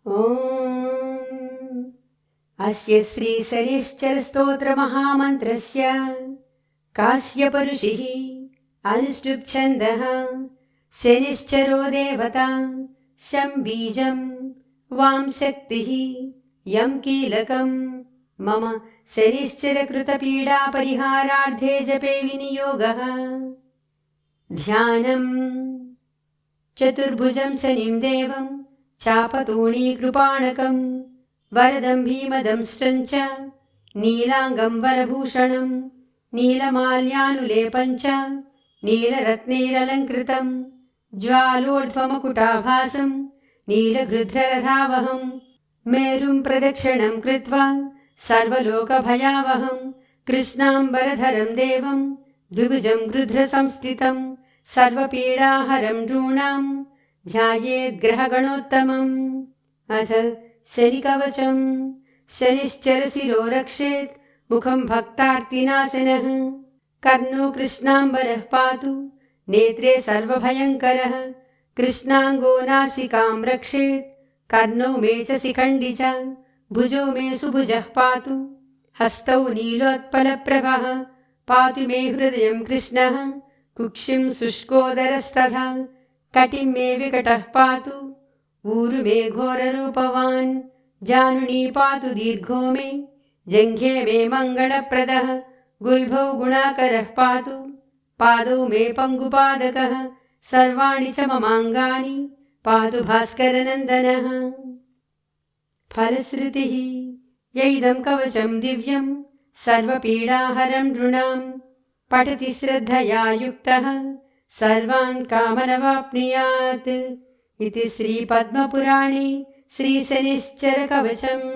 ॐ अस्य श्रीशनिश्चरस्तोत्रमहामन्त्रस्य कास्यपऋषिः अनुष्टुप्छन्दः शनिश्चरो देवता शं बीजं वां शक्तिः यं कीलकं मम शनिश्चरकृतपीडापरिहारार्थे जपे विनियोगः। ध्यानम् चतुर्भुजं शनिं देवं चापतूणीकृपाणकं वरदं भीमदंष्टं च नीलाङ्गं वरभूषणं नीलमाल्यानुलेपं च नीलरत्नैरलङ्कृतं ज्वालोर्ध्वमकुटाभासं नीलगृध्ररथावहं मेरुं प्रदक्षिणं कृत्वा सर्वलोकभयावहं कृष्णाम्बरधरं देवं द्विभुजं गृध्रसंस्थितं सर्वपीडाहरं नॄणां ध्यायेद्ग्रहगणोत्तमम्। अथ शनिकवचम्। शनिश्चरशिरो रक्षेत् मुखं भक्तार्तिनाशनः कर्णो कृष्णाम्बरः पातु नेत्रे सर्वभयङ्करः कृष्णाङ्गो नासिकां रक्षेत् कर्णौ मे च शिखण्डि च भुजौ मे सुभुजः पातु हस्तौ नीलोत्पलप्रभः पातु मे हृदयं कृष्णः कुक्षिं शुष्कोदरस्तथा कटिं मे विकटः पातु ऊरु मे घोररूपवान् जानुनी पातु दीर्घो मे जङ्घे मे मङ्गलप्रदः गुल्भौ गुणाकरः पातु पादौ मे पङ्गुपादकः सर्वाणि च ममाङ्गानि पातु भास्करनन्दनः। फलश्रुतिः यैदं कवचं दिव्यं सर्वपीडाहरं नृणां पठति श्रद्धया युक्तः सर्वान् कामनवाप्नुयात् इति श्रीपद्मपुराणे श्रीशनिश्चरकवचम्।